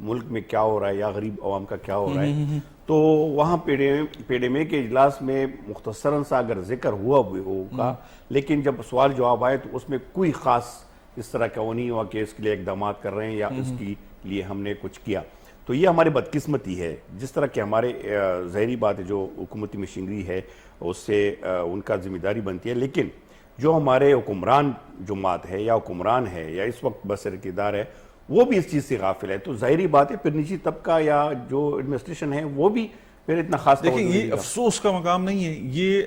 ملک میں کیا ہو رہا ہے یا غریب عوام کا کیا ہو رہا ہے. تو وہاں پی ڈی ایم اے کے اجلاس میں مختصراً سا اگر ذکر ہوا بھی ہوگا، لیکن جب سوال جواب آئے تو اس میں کوئی خاص اس طرح کا وہ نہیں ہوا کہ اس کے لیے اقدامات کر رہے ہیں یا اس کے لیے ہم نے کچھ کیا. تو یہ ہماری بدقسمتی ہے. جس طرح کہ ہمارے ظاہری بات ہے جو حکومتی مشینری ہے اس سے ان کا ذمہ داری بنتی ہے، لیکن جو ہمارے حکمران جماعت ہے یا حکمران ہے یا اس وقت بسر اقتدار ہے وہ بھی اس چیز سے غافل ہے. تو ظاہری بات ہے پھر نجی طبقہ یا جو ایڈمنسٹریشن ہے وہ بھی پھر اتنا خاص دیکھیں یہ افسوس کا مقام نہیں ہے، یہ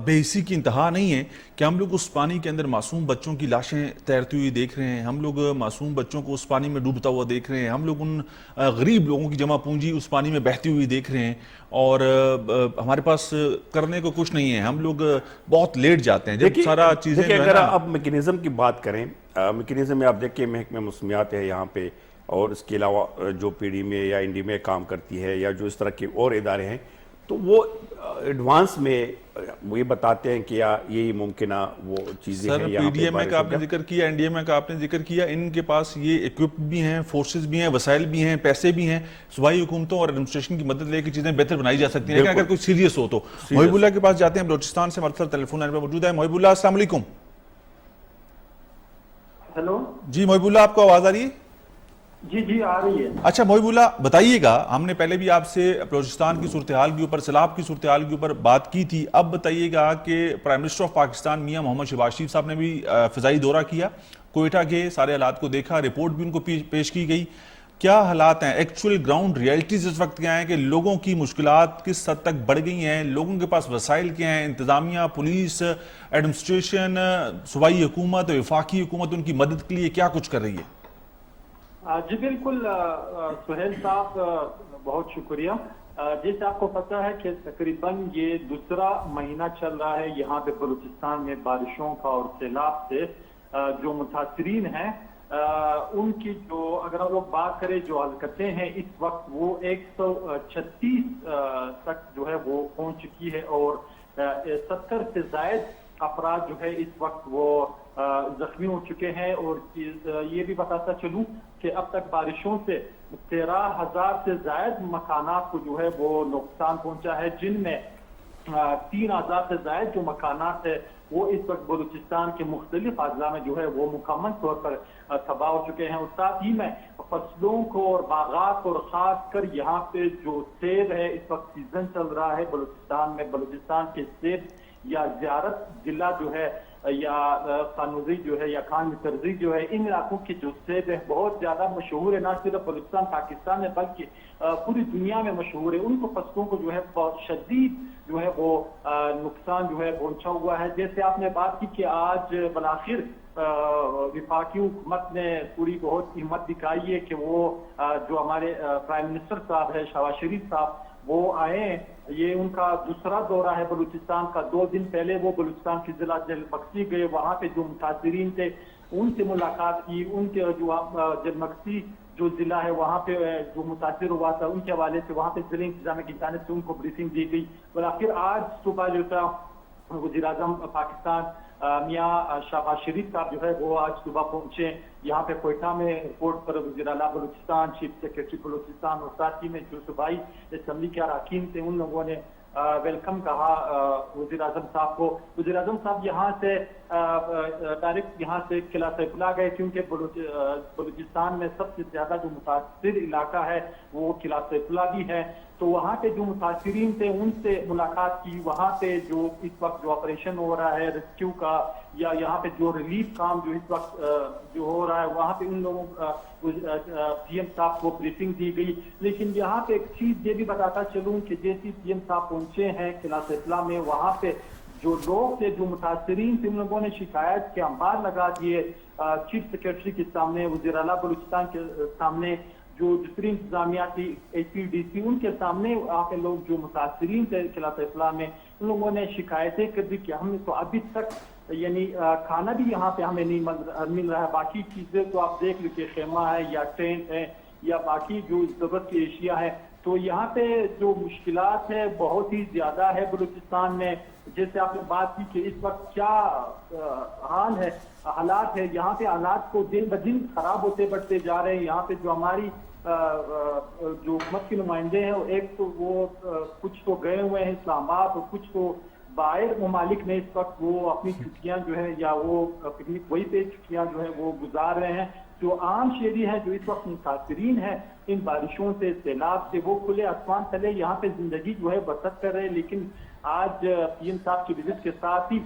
بے حسی کی انتہا نہیں ہے کہ ہم لوگ اس پانی کے اندر معصوم بچوں کی لاشیں تیرتی ہوئی دیکھ رہے ہیں، ہم لوگ معصوم بچوں کو اس پانی میں ڈوبتا ہوا دیکھ رہے ہیں، ہم لوگ ان غریب لوگوں کی جمع پونجی اس پانی میں بہتی ہوئی دیکھ رہے ہیں، اور ہمارے پاس کرنے کو کچھ نہیں ہے. ہم لوگ بہت لیٹ جاتے ہیں جب سارا چیزیں. اگر آپ میکینزم کی بات کریں، میکینزم میں آپ دیکھیں محکمہ موسمیات ہے یہاں پہ، اور اس کے علاوہ جو پی ڈی میں یا انڈی میں کام کرتی ہے یا جو اس طرح کے اور ادارے ہیں، تو وہ ایڈوانس میں وہ یہ بتاتے ہیں کہ یہ ممکنہ وہ چیزیں ہیں. سر پی ڈی ایم اے کا آپ نے ذکر کیا، این ڈی ایم اے کا آپ نے ذکر کیا، ان کے پاس یہ اکوپ بھی ہیں، فورسز بھی ہیں، وسائل بھی ہیں، پیسے بھی ہیں. صوبائی حکومتوں اور ایڈمنسٹریشن کی مدد لے کے چیزیں بہتر بنائی جا سکتی ہیں، لیکن اگر کوئی سیریس ہو تو. محب اللہ کے پاس جاتے ہیں، بلوچستان سے ہمارے ساتھ ٹیلیفون لائن پہ موجود ہے. محب اللہ السلام علیکم. ہیلو جی محب اللہ، آپ کو آواز آ رہی ہے؟ جی آ رہی ہے. اچھا محب اللہ بتائیے گا، ہم نے پہلے بھی آپ سے بلوچستان کی صورتحال کے اوپر، سیلاب کی صورتحال کے اوپر بات کی تھی. اب بتائیے گا کہ پرائم منسٹر آف پاکستان میاں محمد شہباز شریف صاحب نے بھی فضائی دورہ کیا، کوئٹہ کے سارے حالات کو دیکھا، رپورٹ بھی ان کو پیش کی گئی. کیا حالات ہیں ایکچوئل گراؤنڈ ریئلٹیز اس وقت کیا ہیں کہ لوگوں کی مشکلات کس حد تک بڑھ گئی ہیں، لوگوں کے پاس وسائل کیا ہیں، انتظامیہ، پولیس، ایڈمنسٹریشن، صوبائی حکومت، وفاقی حکومت ان کی مدد کے لیے کیا کچھ کر رہی ہے؟ جی بالکل سہیل صاحب، بہت شکریہ. جیسے آپ کو پتہ ہے کہ تقریباً یہ دوسرا مہینہ چل رہا ہے یہاں پہ بلوچستان میں بارشوں کا اور سیلاب سے جو متاثرین ہیں ان کی جو اگر ہم لوگ بات کریں جو ہلاکتیں ہیں اس وقت وہ 136 تک جو ہے وہ پہنچ چکی ہے، اور 70 سے زائد افراد جو ہے اس وقت وہ زخمی ہو چکے ہیں. اور یہ بھی بتاتا چلوں کہ اب تک بارشوں سے 13,000 سے زائد مکانات کو جو ہے وہ نقصان پہنچا ہے، جن میں 3,000 سے زائد جو مکانات ہے وہ اس وقت بلوچستان کے مختلف اضلاع میں جو ہے وہ مکمل طور پر تباہ ہو چکے ہیں. اور ساتھ ہی میں فصلوں کو اور باغات اور خاص کر یہاں پہ جو سیب ہے اس وقت سیزن چل رہا ہے بلوچستان میں، بلوچستان کے سیب یا زیارت ضلع جو ہے یا قانوزی جو ہے یا خان مترزی جو ہے، ان علاقوں کے جو سیب ہے بہت زیادہ مشہور ہے، نہ صرف بلوچستان پاکستان میں بلکہ پوری دنیا میں مشہور ہے. ان کو فصلوں کو جو ہے بہت شدید جو ہے وہ نقصان جو ہے پہنچا ہوا ہے. جیسے آپ نے بات کی کہ آج بالآخر وفاقی حکومت نے پوری بہت ہمت دکھائی ہے کہ وہ جو ہمارے پرائم منسٹر صاحب ہے شہباز شریف صاحب وہ آئے. یہ ان کا دوسرا دورہ ہے بلوچستان کا. 2 دن پہلے وہ بلوچستان کی ضلع جلمکسی گئے، وہاں پہ جو متاثرین تھے ان سے ملاقات کی، ان کے جو جلمکسی جو ضلع ہے وہاں پہ جو متاثر ہوا تھا ان کے حوالے سے وہاں پہ ضلع انتظامیہ کی جانب سے ان کو بریفنگ دی گئی. بالآخر آج صبح جو تھا وزیر اعظم پاکستان میاں شہباز شریف صاحب جو ہے وہ آج صبح پہنچے یہاں پہ کوئٹہ میں ایئرپورٹ پر. وزیر اعلیٰ بلوچستان، چیف سیکرٹری بلوچستان اور ساتھ ہی میں جو صوبائی اسمبلی کے اراکین تھے ان لوگوں نے ویلکم کہا وزیر اعظم صاحب کو. وزیر اعظم صاحب یہاں سے ڈائریکٹ یہاں سے قلعہ سیف اللہ گئے کیونکہ بلوچستان میں سب سے زیادہ جو متاثر علاقہ ہے وہ قلعہ سیف اللہ بھی ہے. تو وہاں پہ جو متاثرین تھے ان سے ملاقات کی. وہاں پہ جو اس وقت جو آپریشن ہو رہا ہے ریسکیو کا یا یہاں پہ جو ریلیف کام جو اس وقت جو ہو رہا ہے وہاں پہ ان لوگوں پی ایم صاحب کو بریفنگ دی گئی. لیکن یہاں پہ ایک چیز یہ بھی بتاتا چلوں کہ جیسی پی ایم صاحب پہنچے ہیں قلعہ سیف اللہ میں، وہاں پہ جو لوگ تھے جو متاثرین تھے ان لوگوں نے شکایت کے انبار لگا دیے چیف سیکرٹری کے سامنے، وزیر اعلیٰ بلوچستان کے سامنے، جو جتنی انتظامیہ تھی اے سی ڈی سی ان کے سامنے. وہاں پہ لوگ جو متاثرین تھے قلعہ سیف اللہ میں ان لوگوں نے شکایتیں کر دی کہ ہم تو ابھی تک یعنی کھانا بھی یہاں پہ ہمیں نہیں مل رہا ہے، باقی چیزیں تو آپ دیکھ لیں کہ خیمہ ہے یا ٹینٹ ہے یا باقی جو ضرورت کی اشیاء ہے. تو یہاں پہ جو مشکلات ہے بہت ہی زیادہ ہے بلوچستان میں. جیسے آپ نے بات کی کہ اس وقت کیا حال ہے، حالات ہے یہاں پہ، حالات کو دن بدن خراب ہوتے بڑھتے جا رہے ہیں. یہاں پہ جو ہماری جو حکومت کے نمائندے ہیں ایک تو وہ کچھ تو گئے ہوئے ہیں اسلام آباد اور کچھ تو باہر ممالک میں اس وقت وہ اپنی چھٹیاں جو ہے یا وہ پکنک وہی پہ چھٹیاں جو ہے وہ گزار رہے ہیں. جو عام شہری ہیں جو اس وقت متاثرین ہیں ان بارشوں سے سیلاب سے وہ کھلے آسمان تلے یہاں پہ زندگی جو ہے بسر کر رہے ہیں. لیکن آج پی ایم صاحب کی وزٹ کے ساتھ ہی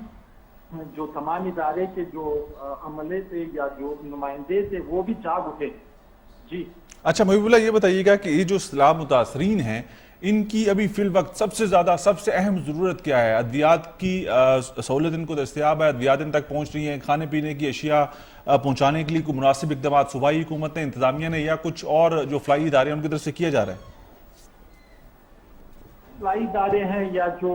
جو تمام ادارے کے جو عملے تھے یا جو نمائندے تھے وہ بھی جاگ اٹھے. جی اچھا محبوب اللہ، یہ بتائیے گا کہ یہ جو سیلاب متاثرین ہیں ان کی ابھی فی الوقت سب سے زیادہ سب سے اہم ضرورت کیا ہے؟ ادویات کی سہولت ان کو دستیاب ہے؟ ادویات ان تک پہنچ رہی ہیں؟ کھانے پینے کی اشیاء پہنچانے کے لیے کوئی مناسب اقدامات صوبائی حکومت نے، انتظامیہ نے، یا کچھ اور جو فلائی ادارے ہیں ان کی طرف سے کیا جا رہا ہے؟ فلائی ادارے ہیں یا جو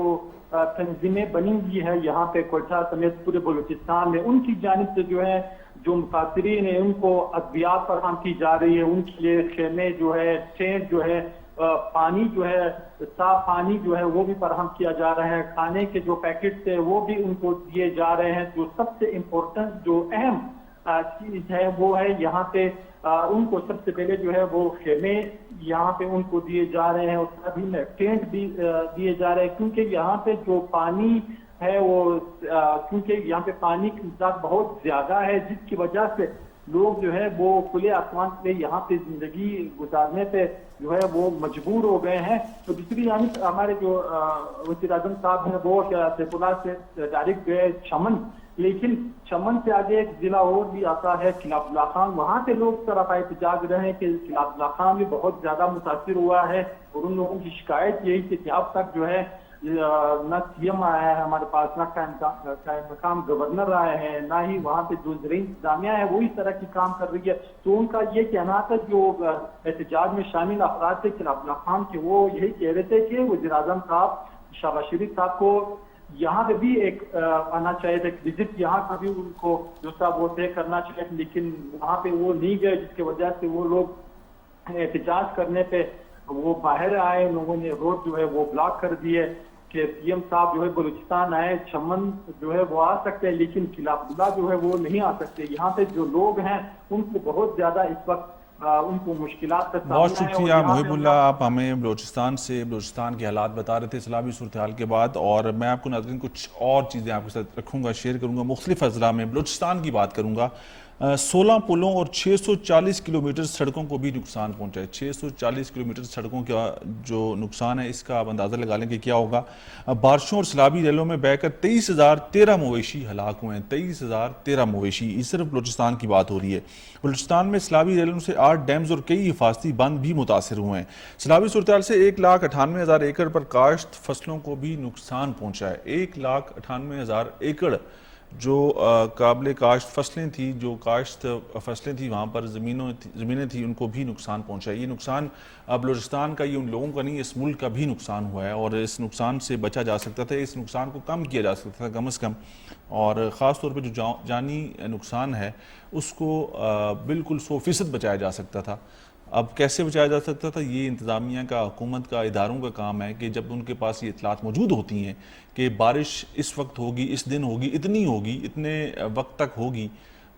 تنظیمیں بنی ہوئی ہے یہاں پہ کوئٹہ سمیت پورے بلوچستان میں، ان کی جانب سے جو ہے جو متاثرین ہیں ان کو ادویات فراہم کی جا رہی ہے. ان کے لیے خیمے جو ہے، ٹینٹ جو ہے، پانی جو ہے، صاف پانی جو ہے وہ بھی فراہم کیا جا رہا ہے. کھانے کے جو پیکٹس ہیں وہ بھی ان کو دیے جا رہے ہیں. جو سب سے امپورٹنٹ جو اہم چیز ہے وہ ہے یہاں پہ ان کو سب سے پہلے جو ہے وہ خیمے یہاں پہ ان کو دیے جا رہے ہیں اور سبھی میں ٹینٹ بھی دیے جا رہے ہیں. کیونکہ یہاں پہ جو پانی ہے وہ کیونکہ یہاں پہ پانی کی مقدار بہت زیادہ ہے جس کی وجہ سے لوگ جو ہے وہ کھلے آسمان پہ یہاں پہ زندگی گزارنے پہ جو ہے وہ مجبور ہو گئے ہیں. تو دوسری جانب ہمارے جو وزیر اعظم صاحب ہیں وہ سیف اللہ سے ڈائریکٹ گئے چمن، لیکن چمن سے آگے ایک ضلع اور بھی آتا ہے خلاف اللہ خان. وہاں سے لوگ طرف احتجاج رہے ہیں کہ خلاف اللہ خان بھی بہت زیادہ متاثر ہوا ہے اور ان لوگوں کی شکایت یہی تھی کہ اب تک جو ہے نہ سی ایم آیا ہے ہمارے پاس، نہ قائم مقام گورنر آئے ہیں، نہ ہی وہاں پہ جو زرعی انتظامیہ ہے وہ اس طرح کی کام کر رہی ہے. تو ان کا یہ کہنا تھا جو احتجاج میں شامل افراد تھے خلاف اللہ خان کے، وہ یہی کہہ رہے تھے کہ وزیر اعظم صاحب شہباز شریف صاحب کو یہاں پہ بھی ایک آنا چاہیے تھا، وزٹ یہاں کا بھی ان کو جو تھا وہ طے کرنا چاہیے، لیکن وہاں پہ وہ نہیں گئے جس کی وجہ سے وہ لوگ احتجاج کرنے پہ وہ باہر آئے. لوگوں نے روڈ جو ہے وہ بلاک کر دیے کہ پی ایم صاحب جو ہے بلوچستان آئے، چمن جو ہے وہ آ سکتے ہیں لیکن خلاف اللہ جو ہے وہ نہیں آ سکتے. یہاں پہ جو لوگ ہیں ان کو بہت زیادہ اس وقت ان کو مشکلات کا سامنا ہے. بہت شکریہ محب اللہ، آپ ہمیں بلوچستان کے حالات بتا رہے تھے سیلابی صورتحال کے بعد، اور میں آپ کو ناظرین کچھ اور چیزیں آپ کے ساتھ رکھوں گا، شیئر کروں گا. مختلف اضلاع میں بلوچستان کی بات کروں گا. 16 پلوں اور 640 کلومیٹر سڑکوں کو بھی نقصان پہنچا ہے. 640 کلومیٹر سڑکوں کا جو نقصان ہے اس کا آپ اندازہ لگا لیں کہ کیا ہوگا. بارشوں اور سیلابی ریلوں میں بہہ کر 23,013 مویشی ہلاک ہوئے ہیں. 23,013 مویشی، یہ صرف بلوچستان کی بات ہو رہی ہے. بلوچستان میں سیلابی ریلوں سے 8 ڈیمز اور کئی حفاظتی بند بھی متاثر ہوئے ہیں. سیلابی صورتحال سے 1,98,000 ایکڑ پر کاشت فصلوں کو بھی نقصان پہنچا ہے. 1,98,000 ایکڑ جو قابل کاشت فصلیں تھیں، جو کاشت فصلیں تھیں وہاں پر زمینیں تھیں، ان کو بھی نقصان پہنچا ہے. یہ نقصان بلوچستان کا، یہ ان لوگوں کا نہیں، اس ملک کا بھی نقصان ہوا ہے، اور اس نقصان سے بچا جا سکتا تھا، اس نقصان کو کم کیا جا سکتا تھا کم از کم. اور خاص طور پہ جو جانی نقصان ہے اس کو بالکل 100% بچایا جا سکتا تھا. اب کیسے بچایا جا سکتا تھا؟ یہ انتظامیہ کا، حکومت کا، اداروں کا کام ہے کہ جب ان کے پاس یہ اطلاعات موجود ہوتی ہیں کہ بارش اس وقت ہوگی، اس دن ہوگی، اتنی ہوگی، اتنے وقت تک ہوگی.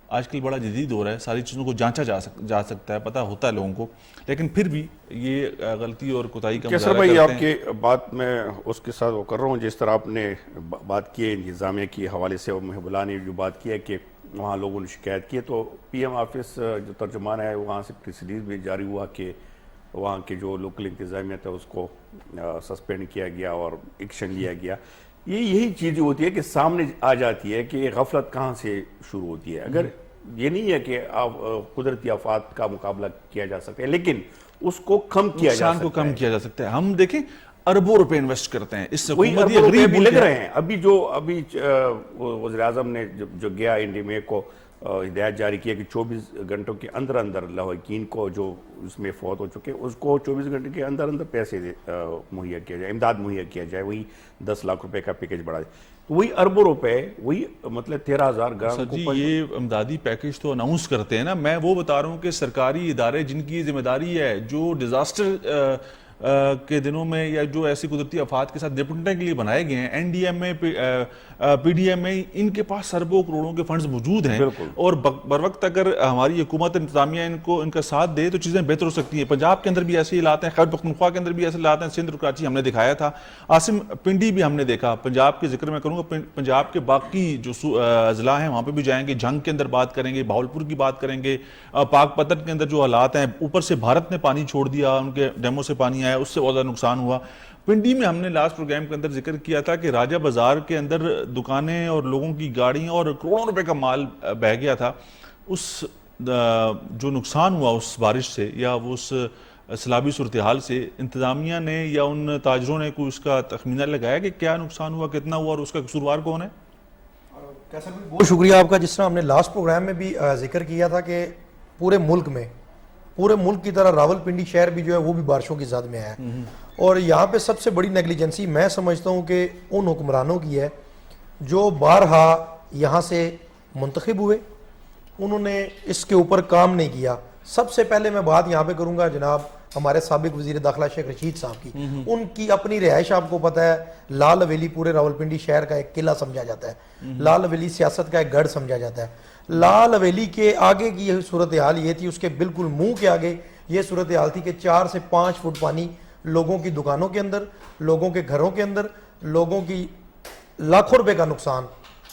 آج کل بڑا جدید ہو رہا ہے، ساری چیزوں کو جانچا جا سکتا ہے، پتہ ہوتا ہے لوگوں کو، لیکن پھر بھی یہ غلطی اور کوتاہی کا مظاہرہ کرتے ہیں. کیسر بھائی، آپ کی بات میں اس کے ساتھ وہ کر رہا ہوں جس طرح آپ نے بات کی ہے انتظامیہ کے حوالے سے، اور محب اللہ نے جو بات کی ہے کہ وہاں لوگوں نے شکایت کی ہے، تو پی ایم آفس جو ترجمان ہے وہاں سے پریس ریلیز بھی جاری ہوا کہ وہاں کے جو لوکل انتظامیہ تھا اس کو سسپینڈ کیا گیا اور ایکشن لیا گیا. یہی چیز ہوتی ہے کہ سامنے آ جاتی ہے کہ غفلت کہاں سے شروع ہوتی ہے. اگر یہ نہیں ہے کہ قدرتی آفات کا مقابلہ کیا جا سکتا ہے، لیکن اس کو کم کیا جا سکتا ہے، نقصان کو کم کیا جا سکتا ہے. ہم دیکھیں اربوں روپے انویسٹ کرتے ہیں اس وہی حکومت، اربوں روپے بھی لگ رہے ہیں. ابھی وزیر اعظم نے جو گیا انڈیمے کو ہدایت جاری کیا کہ 24 گھنٹوں کے اندر اندر لاحقین کو جو اس میں فوت ہو چکے اس کو 24 گھنٹے کے اندر اندر پیسے مہیا کیا جائے، امداد مہیا کیا جائے. وہی 10 لاکھ روپے کا پیکیج بڑھا جائے. تو وہی اربوں روپے، وہی مطلب 13,000 گرام جی یہ امدادی پیکیج تو اناؤنس کرتے ہیں نا. میں وہ بتا رہا ہوں کہ سرکاری ادارے جن کی ذمہ داری ہے، جو ڈیزاسٹر کے دنوں میں یا جو ایسی قدرتی آفات کے ساتھ نپٹنے کے لیے بنائے گئے ہیں، این ڈی ایم اے، پی ڈی ایم اے، ان کے پاس اربوں کروڑوں کے فنڈز موجود ہیں اور بر وقت اگر ہماری حکومت انتظامیہ ان کا ساتھ دے تو چیزیں بہتر ہو سکتی ہیں۔ پنجاب کے اندر بھی ایسے حالات ہیں، خیبر پختونخوا کے اندر بھی ایسے حالات ہیں، سندھ اور کراچی ہم نے دکھایا تھا، عاصم پنڈی بھی ہم نے دیکھا۔ پنجاب کے ذکر میں کروں گا، پنجاب کے باقی جو اضلاع ہیں وہاں پہ بھی جائیں گے، جھنگ کے اندر بات کریں گے، بہاولپور کی بات کریں گے، پاک پتن کے اندر جو حالات ہیں، اوپر سے بھارت نے پانی چھوڑ دیا، ان کے ڈیموں سے پانی آیا، اس سے بہت زیادہ نقصان ہوا۔ پنڈی میں ہم نے لاسٹ پروگرام کے اندر ذکر کیا تھا کہ راجہ بازار کے اندر دکانیں اور لوگوں کی گاڑیاں اور کروڑوں روپے کا مال بہہ گیا تھا۔ اس جو نقصان ہوا اس بارش سے یا اس سیلابی صورتحال سے، انتظامیہ نے یا ان تاجروں نے کوئی اس کا تخمینہ لگایا کہ کیا نقصان ہوا، کتنا ہوا اور اس کا قصوروار کون ہے؟ کیسر بھائی بہت شکریہ آپ کا۔ جس طرح ہم نے لاسٹ پروگرام میں بھی ذکر کیا تھا کہ پورے ملک کی طرح راولپنڈی شہر بھی جو ہے وہ بھی بارشوں کی زد میں آیا ہے، اور یہاں پہ سب سے بڑی نیگلیجنسی میں سمجھتا ہوں کہ ان حکمرانوں کی ہے جو بارہا یہاں سے منتخب ہوئے، انہوں نے اس کے اوپر کام نہیں کیا۔ سب سے پہلے میں بات یہاں پہ کروں گا جناب ہمارے سابق وزیر داخلہ شیخ رشید صاحب کی۔ ان کی اپنی رہائش آپ کو پتہ ہے، لال حویلی پورے راولپنڈی شہر کا ایک قلعہ سمجھا جاتا ہے، لال حویلی سیاست کا ایک گڑھ سمجھا جاتا ہے۔ لال حویلی کے آگے کی یہ صورتحال یہ تھی، اس کے بالکل منہ کے آگے یہ صورتحال تھی کہ 4 سے 5 فٹ پانی لوگوں کی دکانوں کے اندر، لوگوں کے گھروں کے اندر، لوگوں کی لاکھوں روپے کا نقصان،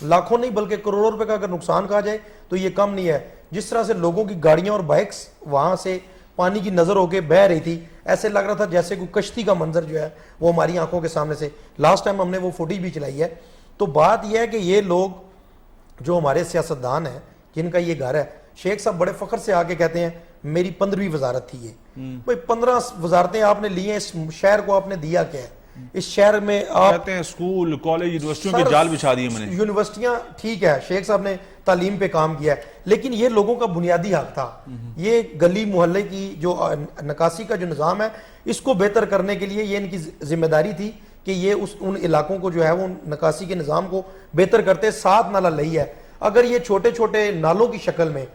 لاکھوں نہیں بلکہ کروڑوں روپے کا اگر نقصان کہا جائے تو یہ کم نہیں ہے۔ جس طرح سے لوگوں کی گاڑیاں اور بائکس وہاں سے پانی کی نظر ہو کے بہہ رہی تھی، ایسے لگ رہا تھا جیسے کوئی کشتی کا منظر جو ہے وہ ہماری آنکھوں کے سامنے سے، لاسٹ ٹائم ہم نے وہ فوٹیج بھی چلائی ہے۔ تو بات یہ ہے کہ یہ لوگ جو ہمارے سیاستدان ہیں جن کا یہ گھر ہے، شیخ صاحب بڑے فخر سے آ کے کہتے ہیں میری 15ویں وزارت تھی یہ۔ بھئی 15 وزارتیں آپ نے لی ہیں، اس شہر کو آپ نے دیا کیا ہے؟ اس شہر میں آپ کہتے ہیں اسکول، کالج، یونیورسٹیوں کے جال بچھا دیے میں نے۔ یونیورسٹیاں ٹھیک ہے، شیخ صاحب نے تعلیم پہ کام کیا ہے، لیکن یہ لوگوں کا بنیادی حق تھا۔ یہ گلی محلے کی جو نکاسی کا جو نظام ہے اس کو بہتر کرنے کے لیے یہ ان کی ذمہ داری تھی کہ یہ ان علاقوں کو جو ہے وہ نکاسی کے نظام کو بہتر کرتے۔ 7 نالہ لئی ہے، اگر یہ چھوٹے چھوٹے نالوں کی شکل میں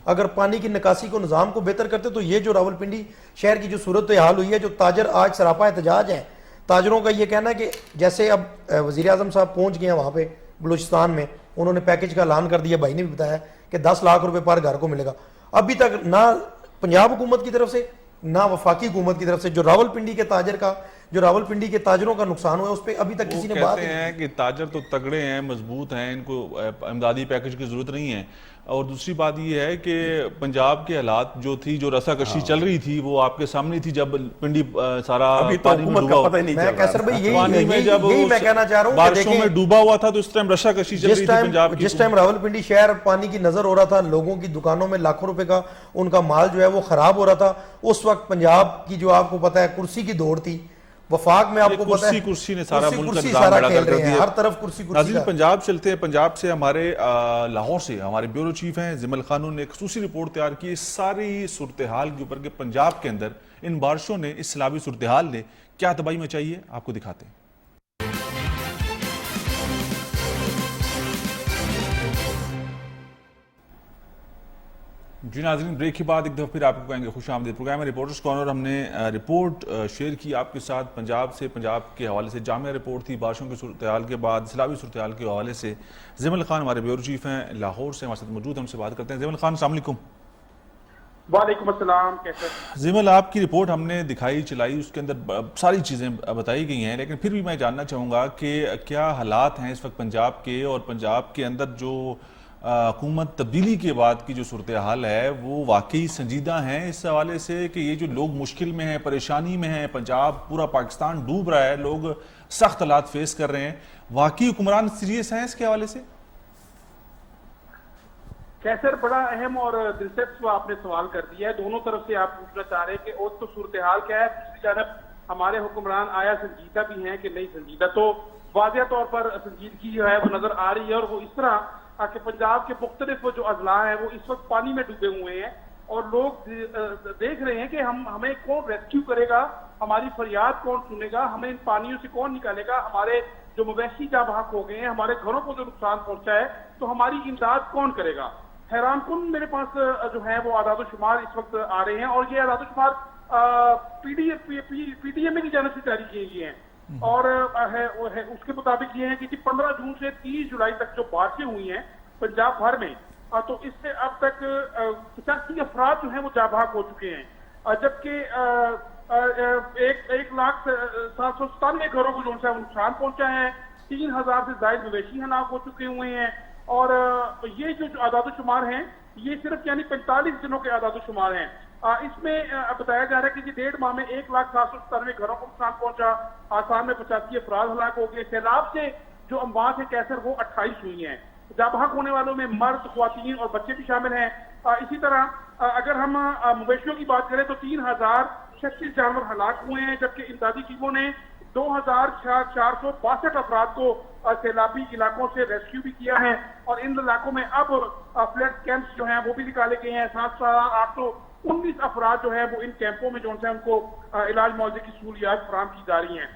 اگر پانی کی نکاسی کو نظام کو بہتر کرتے تو یہ جو راولپنڈی شہر کی جو صورتحال ہوئی ہے، جو تاجر آج سراپا احتجاج ہیں، تاجروں کا یہ کہنا ہے کہ جیسے اب وزیر اعظم صاحب پہنچ گئے ہیں وہاں پہ بلوچستان میں، انہوں نے پیکج کا اعلان کر دیا، بھائی نے بھی بتایا کہ 10 لاکھ روپے پر گھر کو ملے گا۔ ابھی تک نہ پنجاب حکومت کی طرف سے نہ وفاقی حکومت کی طرف سے جو راولپنڈی کے تاجروں کا نقصان ہوا ہے اس پہ ابھی تک کسی نے بات نہیں۔ کہتے ہیں کہ تاجر تو تگڑے ہیں، مضبوط ہیں، ان کو امدادی پیکج کی ضرورت نہیں ہے۔ اور دوسری بات یہ ہے کہ پنجاب کے حالات جو تھی، جو رسا کشی چل رہی تھی، وہ آپ کے سامنے تھی جب پنڈی سارا پانی میں ڈوبا ہوا، میں کیسر بھائی پانی میں جب یہی میں کہنا چاہ رہا ہوں کہ بارشوں میں ڈوبا ہوا تھا تو اس ٹائم رسا کشی چل رہی تھی پنجاب کی۔ جس ٹائم راولپنڈی شہر پانی کی نظر ہو رہا تھا، لوگوں کی دکانوں میں لاکھوں روپے کا ان کا مال جو ہے وہ خراب ہو رہا تھا، اس وقت پنجاب کی جو آپ کو پتا ہے کرسی کی دوڑ تھی، وفاق میں آپ کو پتہ ہے کرسی نے سارا ملک کا کرسی نظام سارا بڑا کھیل کر رہے ہیں، دیا۔ ہر طرف کرسی ناظرین کا۔ پنجاب چلتے ہیں، پنجاب سے ہمارے لاہور سے ہمارے بیورو چیف ہیں زمل خانوں نے ایک خصوصی رپورٹ تیار کی اس ساری صورتحال کے اوپر کہ پنجاب کے اندر ان بارشوں نے، اس سیلابی صورتحال نے کیا تباہی مچائی ہے، آپ کو دکھاتے ہیں۔ جی ناظرین، بریک کے بعد ایک دفعہ پھر آپ کو کہیں گے خوش آمدید۔ پروگرام میں رپورٹرز کارنر ہم نے رپورٹ شیئر کی آپ کے ساتھ پنجاب سے، پنجاب کے حوالے سے جامع رپورٹ تھی بارشوں کی صورتحال کے بعد، سیلابی صورتحال کے حوالے سے۔ زمل خان ہمارے بیورو چیف ہیں، لاہور سے ہمارے ساتھ موجود، ہم سے بات کرتے ہیں۔ زمل خان السلام علیکم۔ وعلیکم السلام، کیسے؟ زمل، آپ کی رپورٹ ہم نے دکھائی چلائی، اس کے اندر ساری چیزیں بتائی گئی ہیں، لیکن پھر بھی میں جاننا چاہوں گا کہ کیا حالات ہیں اس وقت پنجاب کے، اور پنجاب کے اندر جو حکومت تبدیلی کے بعد کی جو صورتحال ہے وہ واقعی سنجیدہ ہیں اس حوالے سے کہ یہ جو لوگ مشکل میں ہیں، پریشانی میں ہیں، پنجاب پورا پاکستان ڈوب رہا ہے، لوگ سخت حالات فیس کر رہے ہیں، واقعی حکمران سیریس ہیں اس کے حوالے سے؟ کیسر بڑا اہم اور دلچسپ آپ نے سوال کر دیا ہے۔ دونوں طرف سے آپ پوچھنا چاہ رہے ہیں کہ اور تو صورتحال کیا ہے، دوسری جانب ہمارے حکمران آیا سنجیدہ بھی ہیں کہ نہیں سنجیدہ؟ تو واضح طور پر سنجیدگی جو ہے وہ نظر آ رہی ہے، اور وہ اس طرح کہ پنجاب کے مختلف جو اضلاع ہیں وہ اس وقت پانی میں ڈوبے ہوئے ہیں، اور لوگ دیکھ رہے ہیں کہ ہمیں کون ریسکیو کرے گا، ہماری فریاد کون سنے گا، ہمیں ان پانیوں سے کون نکالے گا، ہمارے جو مویشی جب حق ہو گئے ہیں، ہمارے گھروں کو جو نقصان پہنچا ہے تو ہماری امداد کون کرے گا۔ حیران کن میرے پاس جو ہے وہ اعداد و شمار اس وقت آ رہے ہیں، اور یہ اعداد و شمار پی ڈی ایم اے کی جانب سے جاری کیے گئے ہیں، اور اس کے مطابق یہ ہے کہ 15 جون سے 30 جولائی تک جو بارشیں ہوئی ہیں پنجاب بھر میں، تو اس سے اب تک 85 افراد جو ہیں وہ جاں بحق ہو چکے ہیں، جبکہ 1,07,97 گھروں کو جو ہے نقصان پہنچا ہے، 3,000 سے زائد مویشی ہلاک ہو چکے ہوئے ہیں، اور یہ جو اعداد و شمار ہیں یہ صرف یعنی 45 دنوں کے اعداد و شمار ہیں۔ اس میں بتایا جا رہا ہے کہ 1.5 ماہ میں 1,07,97 گھروں کو نقصان پہنچا، آسام میں 85 افراد ہلاک ہو گئے، سیلاب سے جو اموات ہیں کیسر وہ 28 ہوئی ہیں، جاں بحق ہونے والوں میں مرد، خواتین اور بچے بھی شامل ہیں۔ اسی طرح اگر ہم مویشیوں کی بات کریں تو 3,036 جانور ہلاک ہوئے ہیں، جبکہ امدادی ٹیموں نے 2,462 افراد کو سیلابی علاقوں سے ریسکیو بھی کیا ہے، اور ان علاقوں میں اب فلڈ کیمپس جو ہیں وہ بھی نکالے گئے ہیں۔ 7,819 افراد جو ہیں وہ ان کیمپوں میں جو ہے ان کو علاج معالجے کی سہولیات فراہم کی جا رہی ہیں۔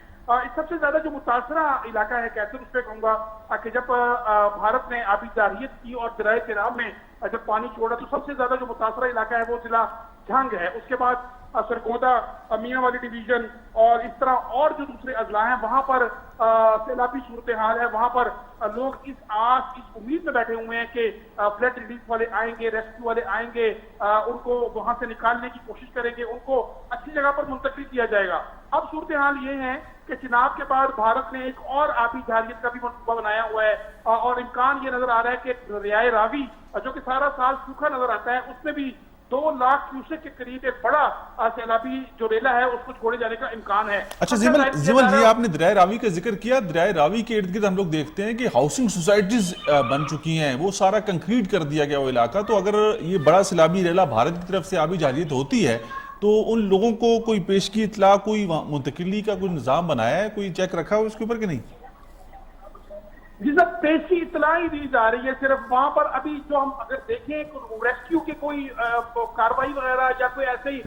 سب سے زیادہ جو متاثرہ علاقہ ہے کیسر، اس پہ کہوں گا کہ جب بھارت نے آبی جارحیت کی اور دریائے سیلاب میں جب پانی چھوڑا تو سب سے زیادہ جو متاثرہ علاقہ ہے وہ ضلع جھنگ ہے، اس کے بعد سرگودا، میاں والی ڈویژن اور اس طرح اور جو دوسرے اضلاع ہیں وہاں پر سیلابی صورتحال ہے، وہاں پر لوگ اس امید میں بیٹھے ہوئے ہیں کہ فلڈ ریلیف والے آئیں گے، ریسکیو والے آئیں گے، ان کو وہاں سے نکالنے کی کوشش کریں گے، ان کو اچھی جگہ پر منتقل کیا جائے گا۔ اب صورتحال یہ ہے کہ چناب کے بعد بھارت نے ایک اور آبی جارحیت کا بھی منصوبہ بنایا ہوا ہے، اور امکان یہ نظر آ رہا ہے کہ دریائے راوی جو کہ سارا سال سوکھا نظر آتا ہے، اس میں بھی 2 لاکھ کیوسک کے قریب ایک بڑا سیلابی جو ریلا ہے اس کو چھوڑے جانے کا امکان ہے۔ اچھا زمل جی، آپ نے دریائے راوی کا ذکر کیا، دریائے راوی کے ارد گرد ہم لوگ دیکھتے ہیں کہ ہاؤسنگ سوسائٹیز بن چکی ہیں، وہ سارا کنکریٹ کر دیا گیا وہ علاقہ، تو اگر یہ بڑا سیلابی ریلا بھارت کی طرف سے آبی جارحیت ہوتی ہے تو ان لوگوں کو کوئی پیشگی اطلاع، کوئی منتقلی کا کوئی نظام بنایا ہے، کوئی چیک رکھا ہے اس کے اوپر کہ نہیں؟ جی سر، پیشی اطلاع ہی دی جا رہی ہے، صرف وہاں پر ابھی جو ہم اگر دیکھیں ریسکیو کی کوئی کاروائی وغیرہ یا کوئی ایسے ہی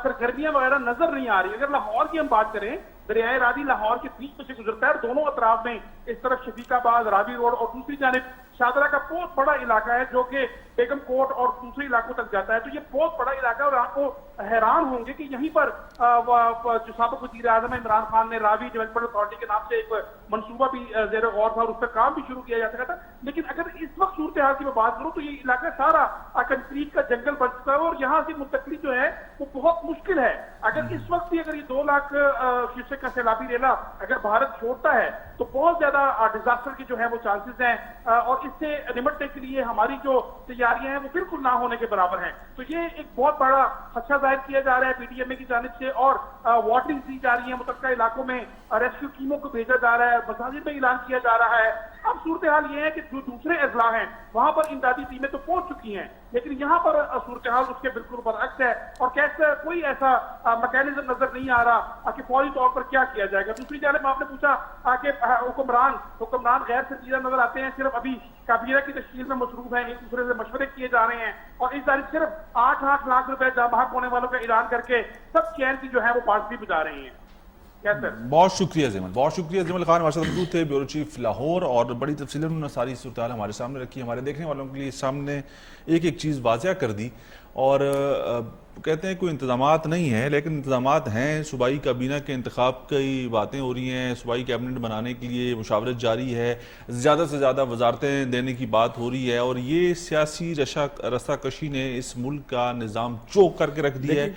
سرگرمیاں وغیرہ نظر نہیں آ رہی۔ اگر لاہور کی ہم بات کریں، دریائے راوی لاہور کے بیچ میں سے گزرتا ہے، اور دونوں اطراف میں اس طرف شفیق آباد، راوی روڈ اور دوسری جانب شادرہ کا بہت بڑا علاقہ ہے جو کہ بیگم کوٹ اور دوسرے علاقوں تک جاتا ہے، تو یہ بہت بڑا علاقہ ہے، اور آپ کو حیران ہوں گے کہ یہیں پر جو سابق وزیر اعظم عمران خان نے راوی ڈیولپمنٹ اتھارٹی کے نام سے ایک منصوبہ بھی زیر غور تھا اور اس پر کام بھی شروع کیا جا سکا تھا، لیکن اگر اس وقت صورتحال کی میں بات کروں تو یہ علاقہ سارا کنکریٹ کا جنگل بن چکا ہے، اور یہاں سے منتقلی جو ہے وہ بہت مشکل ہے۔ اگر اس وقت بھی اگر یہ 2 لاکھ کیوسک کا سیلابی ریلا اگر بھارت چھوڑتا ہے تو بہت زیادہ ڈیزاسٹر کے جو ہے وہ چانسز ہیں، اور اس سے نمٹنے کے لیے ہماری جو تیاریاں ہیں وہ بالکل نہ ہونے کے برابر ہیں۔ تو یہ ایک بہت بڑا خدشہ ظاہر کیا جا رہا ہے پی ڈی ایم اے کی جانب سے، اور وارننگ دی جا رہی ہے، متعلقہ علاقوں میں ریسکیو ٹیموں کو بھیجا جا رہا ہے، مساجد میں اعلان کیا جا رہا ہے۔ اب صورتحال یہ ہے کہ جو دوسرے اضلاع ہیں وہاں پر امدادی ٹیمیں تو پہنچ چکی ہیں، لیکن یہاں پر صورتحال اس کے بالکل برعکس ہے، اور کیسے کوئی ایسا میکینزم نظر نہیں آ رہا کہ فوری طور پر کیا کیا جائے گا۔ دوسری جانب آپ نے پوچھا کہ حکمران غیر سنجیدہ نظر آتے ہیں، صرف ابھی کابینہ کی تشکیل میں مصروف ہیں، ایک دوسرے سے مشورے کیے جا رہے ہیں، اور اس جانب صرف 8 لاکھ روپے جاں بحق ہونے والوں کا اعلان کر کے سب چین کی جو ہے وہ پارٹی بجا رہے ہیں۔ بہت شکریہ زمل، بہت شکریہ زمل خان ہمارے ساتھ موجود تھے، بیورو چیف لاہور، اور بڑی تفصیل انہوں نے ساری صورتحال ہمارے سامنے رکھی، ہمارے دیکھنے والوں کے لیے سامنے ایک ایک چیز واضح کر دی، اور کہتے ہیں کوئی انتظامات نہیں ہیں، لیکن انتظامات ہیں۔ صوبائی کابینہ کے انتخاب کی باتیں ہو رہی ہیں، صوبائی کیبنٹ بنانے کے لیے مشاورت جاری ہے، زیادہ سے زیادہ وزارتیں دینے کی بات ہو رہی ہے، اور یہ سیاسی رسہ کشی نے اس ملک کا نظام چوک کر کے رکھ دیا ہے،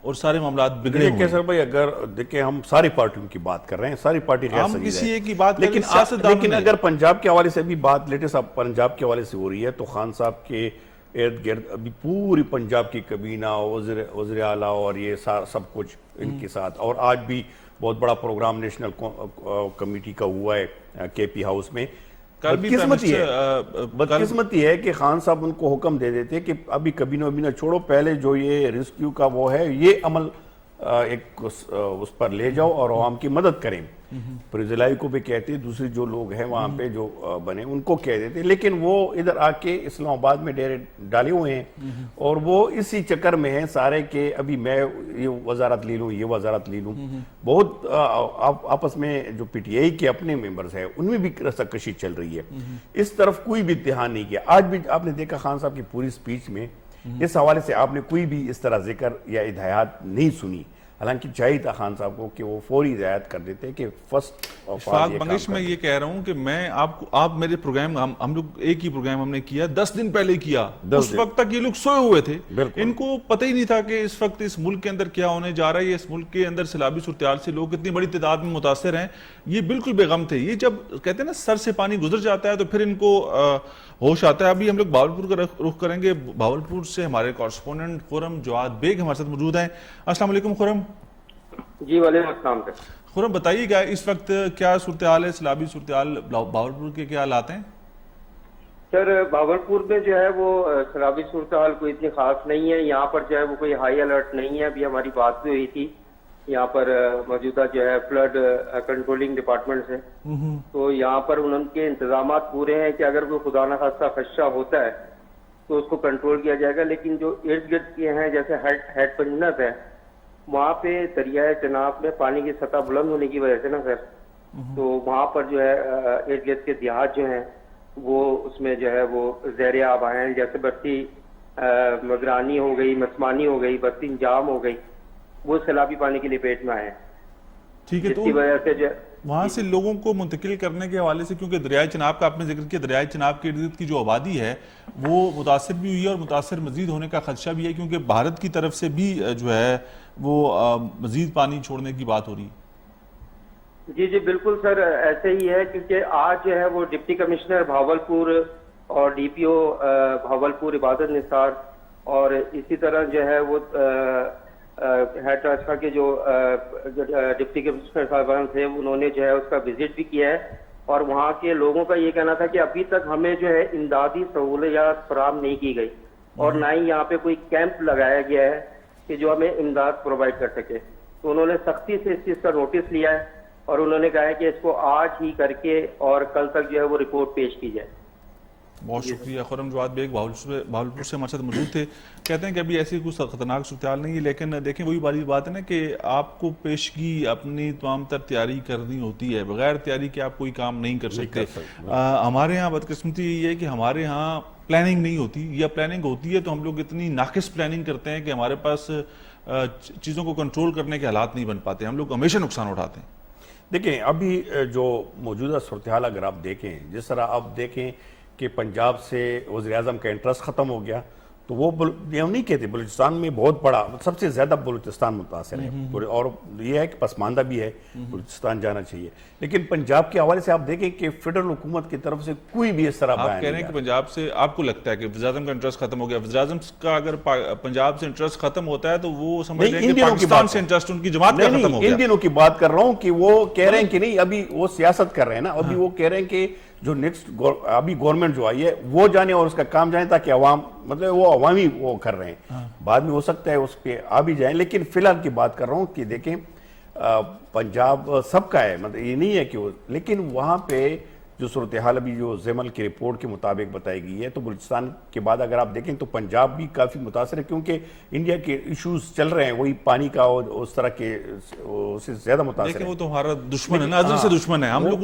اور سارے معاملات بگڑے ہوئے ہیں۔ کیسر بھائی، اگر دیکھیں ہم ساری پارٹیوں کی بات کر رہے ہیں، ساری پارٹی غیر سنجیدہ ہے، کسی ایک کی بات لیکن اگر پنجاب کے حوالے سے بھی بات لیٹسٹ پنجاب کے حوالے سے ہو رہی ہے، تو خان صاحب کے ارد گرد ابھی پوری پنجاب کی کابینہ، وزیر اعلیٰ اور یہ سب کچھ ان کے ساتھ، اور آج بھی بہت بڑا پروگرام نیشنل کمیٹی کا ہوا ہے کے پی ہاؤس میں۔ بدقسمتی ہے کہ خان صاحب ان کو حکم دے دیتے کہ ابھی کابینہ چھوڑو، پہلے جو یہ ریسکیو کا وہ ہے یہ عمل ایک اس پر لے جاؤ اور عوام کی مدد کریں۔ پرزلائی کو بھی کہتے، دوسری جو لوگ ہیں وہاں پہ جو بنے ان کو کہہ دیتے، لیکن وہ ادھر آ کے اسلام آباد میں ڈیرے ڈالے ہوئے ہیں، اور وہ اسی چکر میں ہیں سارے کہ ابھی میں یہ وزارت لے لوں، یہ وزارت لے لوں۔ بہت آپس میں جو پی ٹی آئی کے اپنے ممبرز ہیں ان میں بھی رسہ کشی چل رہی ہے، اس طرف کوئی بھی دھیان نہیں کیا۔ آج بھی آپ نے دیکھا خان صاحب کی پوری سپیچ میں اس حوالے سے آپ نے کوئی بھی اس طرح ذکر یا ہدایات نہیں سنی، حالانکہ چاہیے تھا خان صاحب کو کہ وہ فوری ہدایت کر دیتے کہ فرسٹ اشفاق بنگش میں یہ کہہ رہا ہوں کہ میں آپ میرے پروگرام ہم لوگ ایک ہی پروگرام ہم نے کیا 10 دن پہلے کیا، اس وقت تک یہ لوگ سوئے ہوئے تھے، ان کو پتہ ہی نہیں تھا کہ اس وقت اس ملک کے اندر کیا ہونے جا رہا ہے، اس ملک کے اندر سیلابی صورتحال سے لوگ اتنی بڑی تعداد میں متاثر ہیں، یہ بالکل بے غم تھے۔ یہ جب کہتے ہیں نا سر سے پانی گزر جاتا ہے تو پھر ان کو ہوش آتا ہے۔ ابھی ہم لوگ بھاولپور کا رخ کریں گے، بھاولپور سے ہمارے کورسپونڈنٹ خرم جواد بیگ ہمارے ساتھ موجود ہیں۔ السلام علیکم خرم۔ جی وعلیکم السلام۔ خرم بتائیے گا اس وقت کیا صورتحال ہے، سیلابی صورتحال بھاولپور کے کیا حالات ہیں؟ سر بھاولپور میں جو ہے وہ سیلابی صورتحال کوئی اتنی خاص نہیں ہے، یہاں پر جو ہے وہ کوئی ہائی الرٹ نہیں ہے۔ ابھی ہماری بات بھی ہوئی تھی یہاں پر موجودہ جو ہے فلڈ کنٹرولنگ ڈپارٹمنٹ سے، تو یہاں پر ان کے انتظامات پورے ہیں کہ اگر کوئی خدا نہ خاصہ خدشہ ہوتا ہے تو اس کو کنٹرول کیا جائے گا، لیکن جو ارد گرد کے ہیں جیسے ہیڈ پنجنت ہے وہاں پہ دریائے چناب میں پانی کی سطح بلند ہونے کی وجہ سے نا سر، تو وہاں پر جو ہے ارد گرد کے دیہات جو ہیں وہ اس میں جو ہے وہ زیر آب آئے ہیں، جیسے بستی مگرانی ہو گئی، مسمانی ہو گئی، بستی انجام ہو گئی، وہ سیلابی پانی کی لپیٹ میں آئے ہیں، ٹھیک ہے، جس کی وجہ سے جو وہاں سے لوگوں کو منتقل کرنے کے حوالے سے، کیونکہ دریائے چناب کا آپ نے ذکر کیا، دریائے چناب کے ارد کی جو آبادی ہے وہ متاثر بھی ہوئی ہے اور متاثر مزید ہونے کا خدشہ بھی ہے، کیونکہ بھارت کی طرف سے بھی جو ہے وہ مزید پانی چھوڑنے کی بات ہو رہی ہے۔ جی جی بالکل سر ایسے ہی ہے، کیونکہ آج جو ہے وہ ڈپٹی کمشنر بھاولپور اور ڈی پی او بھاولپور عبادت نثار اور اسی طرح جو ہے وہ ہیڈ ٹرانسفر کے جو ڈپٹی کمشنر صاحبان تھے انہوں نے جو ہے اس کا وزٹ بھی کیا ہے، اور وہاں کے لوگوں کا یہ کہنا تھا کہ ابھی تک ہمیں جو ہے امدادی سہولیات فراہم نہیں کی گئی اور نہ ہی یہاں پہ کوئی کیمپ لگایا گیا ہے کہ جو ہمیں امداد پرووائڈ کر سکے۔ تو انہوں نے سختی سے اس چیز کا نوٹس لیا ہے اور انہوں نے کہا ہے کہ اس کو آج ہی کر کے اور کل تک جو ہے وہ رپورٹ پیش کی جائے۔ بہت شکریہ خرم جواد بیگ بھاولپور سے ہمارے ساتھ موجود تھے۔ کہتے ہیں کہ ابھی ایسی کوئی خطرناک صورتحال نہیں ہے، لیکن دیکھیں وہی باری بات ہے نا کہ آپ کو پیشگی اپنی تمام تر تیاری کرنی ہوتی ہے، بغیر تیاری کے آپ کوئی کام نہیں کر سکتے۔ ہمارے ہاں بدقسمتی یہ ہے کہ ہمارے ہاں پلاننگ نہیں ہوتی، یا پلاننگ ہوتی ہے تو ہم لوگ اتنی ناقص پلاننگ کرتے ہیں کہ ہمارے پاس چیزوں کو کنٹرول کرنے کے حالات نہیں بن پاتے، ہم لوگ ہمیشہ نقصان اٹھاتے ہیں۔ دیکھیں ابھی جو موجودہ صورتحال اگر آپ دیکھیں، جس طرح آپ دیکھیں کہ پنجاب سے وزیر اعظم کا انٹرسٹ ختم ہو گیا، تو وہ ہم نہیں کہتے بلوچستان میں بہت بڑا، سب سے زیادہ بلوچستان متاثر ہے، اور یہ ہے کہ پسماندہ بھی ہے، بلوچستان جانا چاہیے، لیکن پنجاب کے حوالے سے آپ دیکھیں کہ فیڈرل حکومت کی طرف سے کوئی بھی اس طرح بیان نہیں آپ کہہ رہے ہیں کہ پنجاب سے آپ کو لگتا ہے کہ وزیر اعظم کا انٹرسٹ ختم ہو گیا، وزیر اعظم کا اگر پنجاب سے انٹرسٹ ختم ہوتا ہے تو وہ سمجھ رہے ہیں کہ پاکستان سے انٹرسٹ ان کی جماعت کا ختم ہو گیا۔ ان دنوں کی بات کر رہا ہوں کہ وہ کہہ رہے ہیں کہ نہیں، ابھی وہ سیاست کر رہے ہیں نا، ابھی وہ کہہ رہے ہیں کہ جو نیکسٹ ابھی گورنمنٹ جو آئی ہے وہ جانے اور اس کا کام جانے، تاکہ عوام مطلب وہ عوامی وہ کر رہے ہیں، بعد میں ہو سکتا ہے اس پہ آ بھی جائیں، لیکن فی الحال کی بات کر رہا ہوں کہ دیکھیں پنجاب سب کا ہے، مطلب یہ نہیں ہے کہ وہ، لیکن وہاں پہ جو صورتحال ابھی جو زیمل کی رپورٹ کے مطابق بتائی گئی ہے، تو بلوچستان کے بعد اگر آپ دیکھیں تو پنجاب بھی کافی متاثر ہے، کیونکہ انڈیا کے ایشوز چل رہے ہیں، وہی پانی کا اور اس طرح کے اس سے زیادہ متاثر ہے۔ لیکن وہ تو ہمارا دشمن ہے نا، ازل سے دشمن ہے، ہم لوگ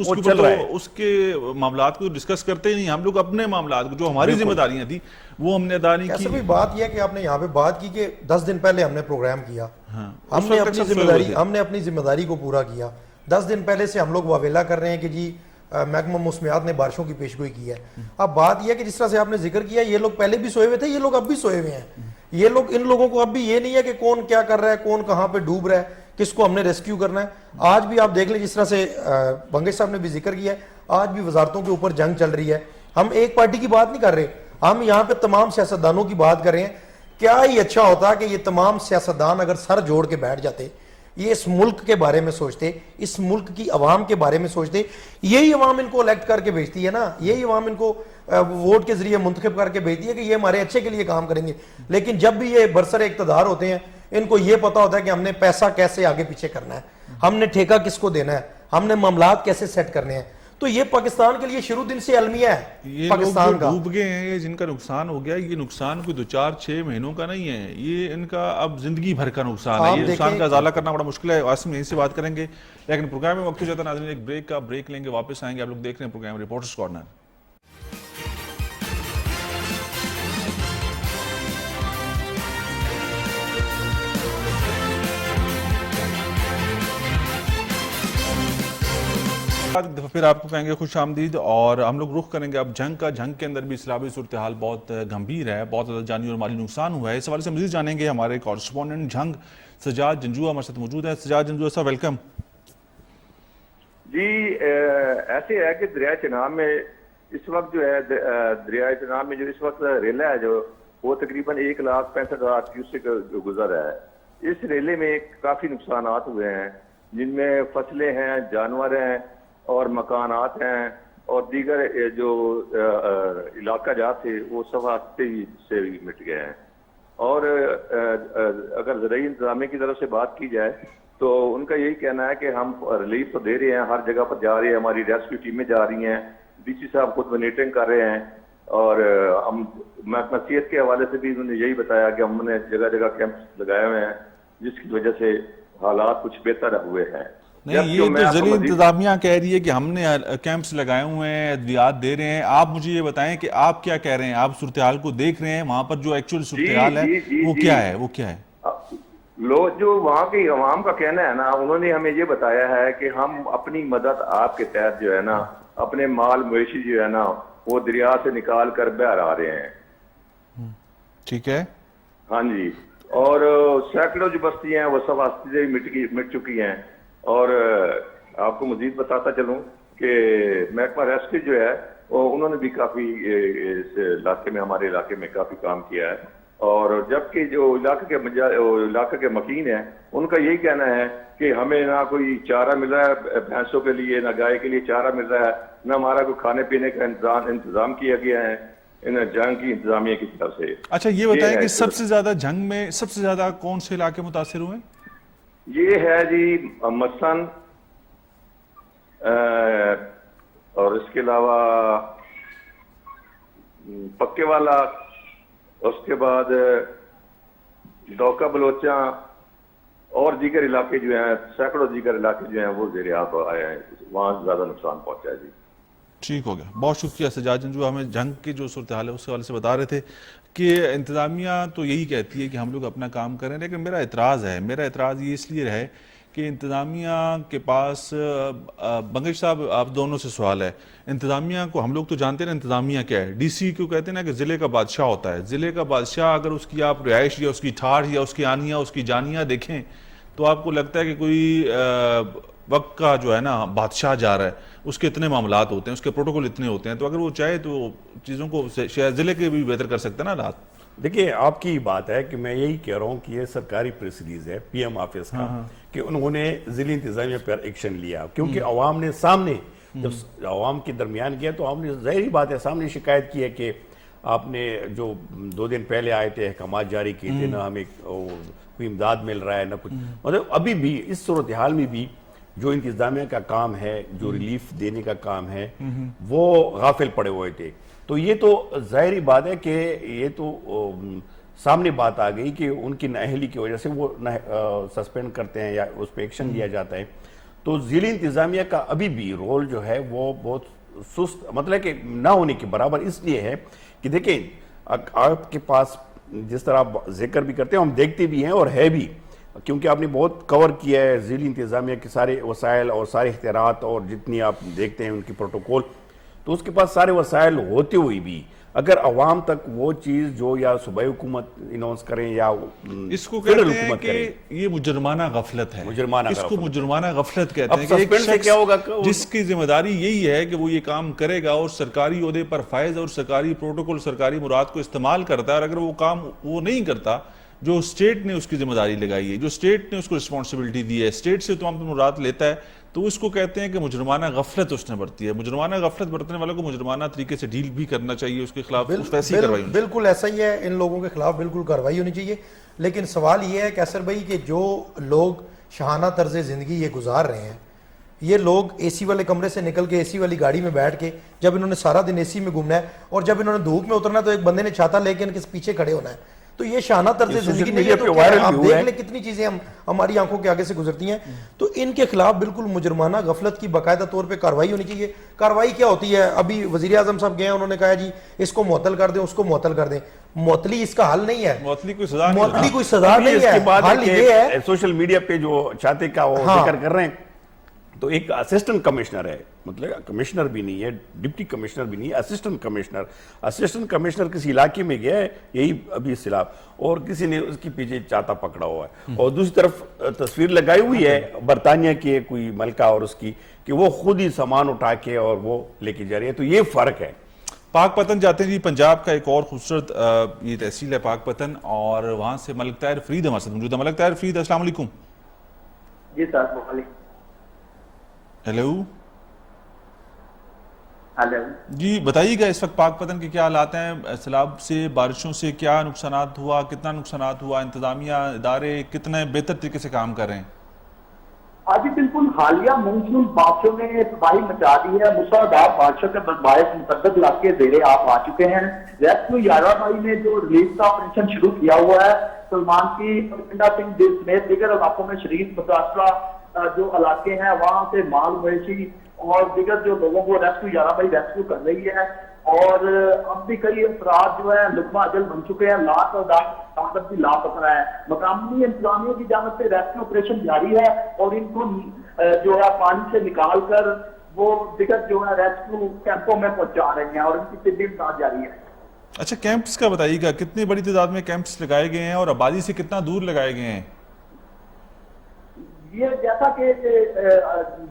اس کے معاملات کو ڈسکس کرتے ہی نہیں، ہم لوگ اپنے معاملات کو جو ہماری ذمہ داریاں تھیں وہ ہم نے ادا نہیں کی۔ بات یہ ہے کہ آپ نے یہاں پہ بات کی کہ 10 دن پہلے ہم نے پروگرام کیا، ہم نے اپنی ذمہ داری کو پورا کیا، 10 دن پہلے سے ہم لوگ واویلا کر رہے ہیں کہ جی محکمہ موسمیات نے بارشوں کی پیشگوئی کی ہے۔ اب بات یہ ہے کہ جس طرح سے آپ نے ذکر کیا، یہ لوگ پہلے بھی سوئے ہوئے تھے، یہ لوگ اب بھی سوئے ہوئے ہیں، یہ لوگ ان لوگوں کو اب بھی یہ نہیں ہے کہ کون کیا کر رہا ہے، کون کہاں پہ ڈوب رہا ہے، کس کو ہم نے ریسکیو کرنا ہے۔ آج بھی آپ دیکھ لیں جس طرح سے بنگش صاحب نے بھی ذکر کیا ہے، آج بھی وزارتوں کے اوپر جنگ چل رہی ہے، ہم ایک پارٹی کی بات نہیں کر رہے، ہم یہاں پہ تمام سیاستدانوں کی بات کر رہے ہیں۔ کیا ہی اچھا ہوتا کہ یہ تمام سیاستدان اگر سر جوڑ کے بیٹھ جاتے، یہ اس ملک کے بارے میں سوچتے، اس ملک کی عوام کے بارے میں سوچتے، یہی عوام ان کو الیکٹ کر کے بھیجتی ہے نا، یہی عوام ان کو ووٹ کے ذریعے منتخب کر کے بھیجتی ہے کہ یہ ہمارے اچھے کے لیے کام کریں گے، لیکن جب بھی یہ برسر اقتدار ہوتے ہیں ان کو یہ پتا ہوتا ہے کہ ہم نے پیسہ کیسے آگے پیچھے کرنا ہے، ہم نے ٹھیکہ کس کو دینا ہے، ہم نے معاملات کیسے سیٹ کرنے ہیں۔ تو یہ پاکستان کے لیے شروع دن سے المیہ ہے، یہ پاکستان لوگ کا ڈوب گئے ہیں، جن کا نقصان ہو گیا، یہ نقصان کوئی 2-4-6 مہینوں کا نہیں ہے، یہ ان کا اب زندگی بھر کا نقصان ہے، یہ نقصان کا ازالہ کرنا بڑا مشکل ہے۔ عاصم یہیں سے بات کریں گے، لیکن پروگرام میں وقت ہو جاتا ہے ناظرین، ایک بریک لیں گے، واپس آئیں گے۔ آپ لوگ دیکھ رہے ہیں پروگرام رپورٹرز کارنر۔ ایک دفعہ پھر آپ کو کہیں گے خوش آمدید، اور ہم لوگ رخ کریں گے اب جنگ کا۔ جنگ کے اندر بھی اسلامی صورتحال بہت گمبھیر ہے، بہت زیادہ جانی اور مالی نقصان ہوا ہے۔ اس حوالے سے مزید جانیں گے ہمارے کورسپونڈنٹ جنگ سجاد جنجوعہ ہمارے ساتھ موجود ہے۔ سجاد جنجوعہ صاحب ویلکم۔ جی ایسے ہے کہ دریائے چناب میں اس وقت جو ہے دریائے چناب میں جو اس وقت ریلا ہے جو وہ تقریباً 1,65,000 کیوسک گزر رہا ہے۔ اس ریلے میں کافی نقصانات ہوئے ہیں، جن میں فصلیں ہیں، جانور ہیں اور مکانات ہیں اور دیگر جو علاقہ جات تھے وہ سب ہستے سے مٹ گئے ہیں۔ اور اگر زرعی انتظامیہ کی طرف سے بات کی جائے تو ان کا یہی کہنا ہے کہ ہم ریلیف تو دے رہے ہیں، ہر جگہ پر جا رہے ہیں، ہماری ریسکیو ٹیمیں جا رہی ہیں، ڈی سی صاحب خود مانیٹرنگ کر رہے ہیں، اور ہم محکمہ صحت کے حوالے سے بھی انہوں نے یہی بتایا کہ ہم نے جگہ جگہ کیمپس لگائے ہوئے ہیں، جس کی وجہ سے حالات کچھ بہتر ہوئے ہیں۔ نہیں، یہ تو ضلعی انتظامیہ کہہ رہی ہے کہ ہم نے کیمپس لگائے ہوئے ہیں، ادویات دے رہے ہیں۔ آپ مجھے یہ بتائیں کہ آپ کیا کہہ رہے ہیں؟ آپ صورتحال کو دیکھ رہے ہیں، وہاں پر جو ایکچوئل صورتحال ہے وہ کیا ہے؟ وہ کیا ہے؟ لوگ جو وہاں کی عوام کا کہنا ہے نا، انہوں نے ہمیں یہ بتایا ہے کہ ہم اپنی مدد آپ کے تحت جو ہے نا اپنے مال مویشی جو ہے نا وہ دریا سے نکال کر بہر آ رہے ہیں۔ ٹھیک ہے، ہاں جی، اور سینکڑوں جو بستی ہیں وہ سب ہستی سے مٹ چکی ہیں۔ اور آپ کو مزید بتاتا چلوں کہ محکمہ ریسکیو جو ہے انہوں نے بھی کافی اس علاقے میں، ہمارے علاقے میں کافی کام کیا ہے، اور جبکہ جو علاقے کے مکین ہیں ان کا یہی کہنا ہے کہ ہمیں نہ کوئی چارہ مل رہا ہے بھینسوں کے لیے، نہ گائے کے لیے چارہ مل رہا ہے، نہ ہمارا کوئی کھانے پینے کا انتظام کیا گیا ہے ان جنگ کی انتظامیہ کی طرف سے۔ اچھا یہ بتائیں کہ سب سے زیادہ جنگ میں سب سے زیادہ کون سے علاقے متاثر ہوئے؟ یہ ہے جی مسن، اور اس کے علاوہ پکے والا، اس کے بعد ڈوکا بلوچاں اور دیگر علاقے جو ہیں، سینکڑوں دیگر علاقے جو ہیں وہ زیر آب آئے ہیں، وہاں زیادہ نقصان پہنچا ہے۔ جی ٹھیک ہو گیا، بہت شکریہ سجاد جنجوعہ۔ ہمیں جنگ کی جو صورتحال ہے اس حوالے سے بتا رہے تھے کہ انتظامیہ تو یہی کہتی ہے کہ ہم لوگ اپنا کام کریں، لیکن میرا اعتراض یہ اس لیے ہے کہ انتظامیہ کے پاس بنگش صاحب آپ دونوں سے سوال ہے، انتظامیہ کو ہم لوگ تو جانتے ہیں نا انتظامیہ کیا ہے، ڈی سی کیوں کہتے ہیں نا کہ ضلع کا بادشاہ ہوتا ہے۔ ضلع کا بادشاہ اگر اس کی آپ رہائش یا اس کی ٹھاٹھ یا اس کی آنیاں اس کی جانیاں دیکھیں تو آپ کو لگتا ہے کہ کوئی وقت کا جو ہے نا بادشاہ جا رہا ہے، اس کے اتنے معاملات ہوتے ہیں، اس کے پروٹوکول اتنے ہوتے ہیں، تو اگر وہ چاہے تو چیزوں کو شاید ضلع کے بھی بہتر کر سکتا ہے نا حالات۔ دیکھیں آپ کی بات ہے کہ میں یہی کہہ رہا ہوں کہ یہ سرکاری پریس ریلیز ہے پی ایم آفس کا کہ انہوں نے ضلعی انتظامیہ پر ایکشن لیا، کیونکہ عوام نے سامنے جب عوام کے درمیان گیا تو عوام نے ظاہری بات ہے سامنے شکایت کی ہے کہ آپ نے جو 2 دن پہلے آئے تھے احکامات جاری کیے تھے، نہ ہمیں کوئی امداد مل رہا ہے نہ کچھ، مطلب ابھی بھی اس صورتحال میں بھی جو انتظامیہ کا کام ہے، جو ریلیف دینے کا کام ہے، وہ غافل پڑے ہوئے تھے۔ تو یہ تو ظاہری بات ہے کہ یہ تو سامنے بات آ گئی کہ ان کی نااہلی کی وجہ سے وہ سسپینڈ کرتے ہیں یا اس پہ ایکشن لیا جاتا ہے۔ تو ضلعی انتظامیہ کا ابھی بھی رول جو ہے وہ بہت سست، مطلب کہ نہ ہونے کے برابر اس لیے ہے کہ دیکھیں آپ کے پاس جس طرح آپ ذکر بھی کرتے ہیں، ہم دیکھتے بھی ہیں اور ہے بھی، کیونکہ آپ نے بہت کور کیا ہے ضلعی انتظامیہ کے سارے وسائل اور سارے اختیارات، اور جتنی آپ دیکھتے ہیں ان کی پروٹوکول، تو اس کے پاس سارے وسائل ہوتے ہوئے بھی اگر عوام تک وہ چیز جو یا صوبائی حکومت اناؤنس کریں یا اس کو کہتے ہیں کہ یہ مجرمانہ غفلت ہے، اس کو مجرمانہ غفلت کہتے ہیں کہ ایک شخص جس کی ذمہ داری یہی ہے کہ وہ یہ کام کرے گا اور سرکاری عہدے پر فائز اور سرکاری پروٹوکول سرکاری مراد کو استعمال کرتا ہے، اور اگر وہ کام وہ نہیں کرتا جو اسٹیٹ نے اس کی ذمہ داری لگائی ہے، جو اسٹیٹ نے اس کو رسپانسبلٹی دی ہے، اسٹیٹ سے تمام مراد لیتا ہے، تو اس کو کہتے ہیں کہ مجرمانہ غفلت اس نے برتی ہے۔ مجرمانہ غفلت برتنے والوں کو مجرمانہ طریقے سے ڈیل بھی کرنا چاہیے، اس کے خلاف ویسی کارروائی ہونی چاہیے۔ بالکل ایسا ہی ہے، ان لوگوں کے خلاف بالکل کارروائی ہونی چاہیے، لیکن سوال یہ ہے کیسر بھائی کہ جو لوگ شاہانہ طرز زندگی یہ گزار رہے ہیں، یہ لوگ اے سی والے کمرے سے نکل کے اے سی والی گاڑی میں بیٹھ کے، جب انہوں نے سارا دن اے سی میں گھومنا ہے اور جب انہوں نے دھوپ میں اترنا ہے تو ایک بندے نے چھاتا لے کے ان کے پیچھے کھڑے ہونا ہے، تو یہ شاہانہ طرز زندگی نہیں ہے۔ تو آپ دیکھ لیں کتنی چیزیں ہماری آنکھوں کے آگے سے گزرتی ہیں، تو ان کے خلاف بالکل مجرمانہ غفلت کی باقاعدہ طور پہ کارروائی ہونی چاہیے۔ کارروائی کیا ہوتی ہے؟ ابھی وزیر اعظم صاحب گئے ہیں، انہوں نے کہا جی اس کو معطل کر دیں، اس کو معطل کر دیں۔ معطلی اس کا حل نہیں ہے، معطلی کوئی سزا نہیں ہے، حل یہ ہے سوشل میڈیا پہ جو چاہتے کا وہ ذکر کر رہے ہیں، تو ایک اسسٹنٹ کمشنر ہے, مطلب کمشنر بھی نہیں ہے, ڈپٹی کمشنر بھی نہیں ہے, اسسٹنٹ کمشنر کسی علاقے میں گیا ہے, یہی ابھی اصطلاح, اور کسی نے اس کی پیچھے چاتا پکڑا ہوا ہے, اور دوسری طرف تصویر لگائی ہوئی ہے برطانیہ کی کوئی ملکہ اور اس کی, کہ وہ خود ہی سامان اٹھا کے اور وہ لے کے جا رہی ہے. تو یہ فرق ہے. پاک پتن جاتے ہیں جی, پنجاب کا ایک اور خوبصورت یہ تحصیل ہے پاک پتن, اور وہاں سے ملک طاہر فرید ہمارے ساتھ موجود ہے. ملک طاہر فرید, السلام علیکم. جی سر, ہیلو ہیلو جی, بتائیے گا اس وقت پاک پتن کے کیا حالات ہیں؟ سیلاب سے, بارشوں سے کیا نقصانات ہوا, کتنا نقصانات ہوا, انتظامیہ ادارے کتنے بہتر طریقے سے کام کر رہے ہیں؟ آج بالکل حالیہ مونسون بارشوں نے تباہی مچا دی ہے. موسلادھار بارشوں کے باعث متعدد علاقے زیر آب آ چکے ہیں. ریسکیو 11 مئی نے جو ریلیف کا آپریشن شروع کیا ہوا ہے, سلمان کی پرکنڈا سنگھ سمیت دیگر علاقوں میں شریف متاثرہ جو علاقے ہیں وہاں سے مال مویشی اور دیگر جو لوگوں کو ریسکیو 11 مئی ریسکیو کر رہی ہے, اور اب بھی کئی افراد جو ہے لقمہ اجل بن چکے ہیں, لاکھ اور بھی لاپتہ ہے. مقامی انتظامیہ کی جانب سے ریسکیو آپریشن جاری ہے, اور ان کو جو ہے پانی سے نکال کر وہ دیگر جو ہے ریسکیو کیمپوں میں پہنچا رہے ہیں, اور ان کی طبی امداد جاری ہے. اچھا, کیمپس کا بتائیے گا, کتنی بڑی تعداد میں کیمپس لگائے گئے ہیں اور آبادی سے کتنا دور لگائے گئے ہیں؟ یہ جیسا کہ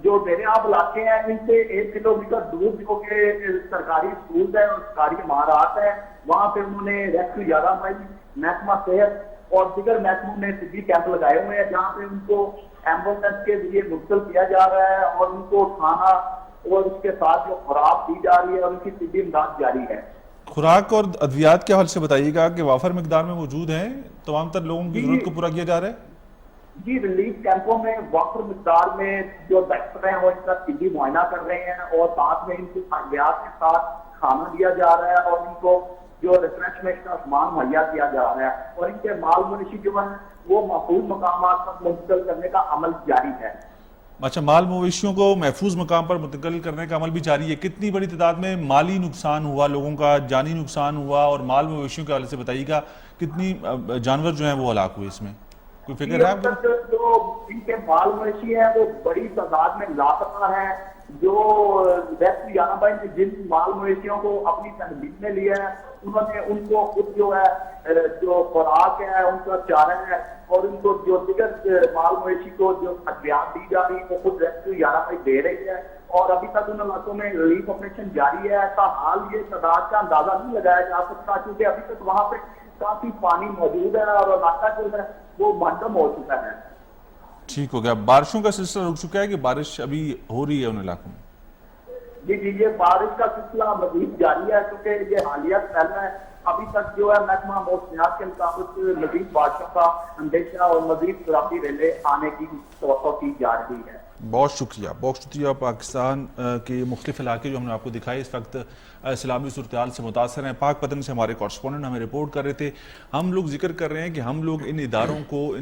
جو زیر آب علاقے ہیں ان سے 1 کلومیٹر دور جو کہ سرکاری اسکول ہیں اور سرکاری عمارات ہیں, وہاں پہ انہوں نے ریسکیو 11 مئی, محکمہ صحت اور دیگر محکموں نے طبی کیمپ لگائے ہوئے ہیں, جہاں پہ ان کو ایمبولینس کے ذریعے منتقل کیا جا رہا ہے, اور ان کو کھانا اور اس کے ساتھ جو خوراک دی جا رہی ہے اور ان کی طبی امداد جاری ہے. خوراک اور ادویات کے حوالے سے بتائیے گا کہ وافر مقدار میں موجود ہیں, تمام تر لوگوں کی ضرورت کو پورا کیا جا رہا ہے؟ جی, ریلیف کیمپوں میں وافر مقدار میں جو ڈاکٹر ہیں وہ ان کا طبی معائنہ کر رہے ہیں, اور ساتھ میں ان کو سہولیات کے ساتھ کھانا دیا جا رہا ہے, اور ان کو جو ریفریشمنٹ کا سامان مہیا کیا جا رہا ہے, اور ان کے مال مویشی جو ہیں وہ محفوظ مقامات پر منتقل کرنے کا عمل جاری ہے. اچھا, مال مویشیوں کو محفوظ مقام پر منتقل کرنے کا عمل بھی جاری ہے. کتنی بڑی تعداد میں مالی نقصان ہوا, لوگوں کا جانی نقصان ہوا, اور مال مویشیوں کے حوالے سے بتائیے گا کتنی جانور جو ہیں وہ ہلاک ہوئے, اس میں کوئی فکر ہے آپ کو؟ جو ان کے مال مویشی ہیں وہ بڑی تعداد میں لاپتہ ہیں. جو ریسکیو 11 مئی نے جن مال مویشیوں کو اپنی تحویل میں لیا ہے, انہوں نے ان کو خود جو ہے جو خوراک ہے ان کا چارہ ہے, اور ان کو جو دیگر مال مویشی کو جو ادویات دی جا رہی ہے وہ خود ریسکیو 11 مئی دے رہی ہے, اور ابھی تک ان علاقوں میں ریلیف آپریشن جاری ہے. تاحال یہ تعداد کا اندازہ نہیں لگایا جا سکتا, کیونکہ ابھی تک وہاں پہ کافی پانی موجود ہے اور علاقہ جو ہے وہ منڈم ہو چکا ہے. ٹھیک ہو گیا. بارشوں کا سلسلہ رک چکا ہے کہ بارش ابھی ہو رہی ہے ان علاقوں میں؟ جی, یہ بارش کا سلسلہ مزید جاری ہے, کیونکہ یہ حالیہ پھیلا ہے. ابھی تک جو ہے محکمہ موسمیات کے مطابق مزید بارشوں کا اندیشہ اور مزید سیلابی ریلیں آنے کی توقع کی جا رہی ہے. بہت شکریہ. پاکستان کے مختلف علاقے جو ہم نے آپ کو دکھائے اس وقت سیلابی صورتحال سے متاثر ہیں. پاک پتن سے ہمارے کورسپونڈنٹ ہمیں رپورٹ کر رہے تھے. ہم لوگ ذکر کر رہے ہیں کہ ہم لوگ ان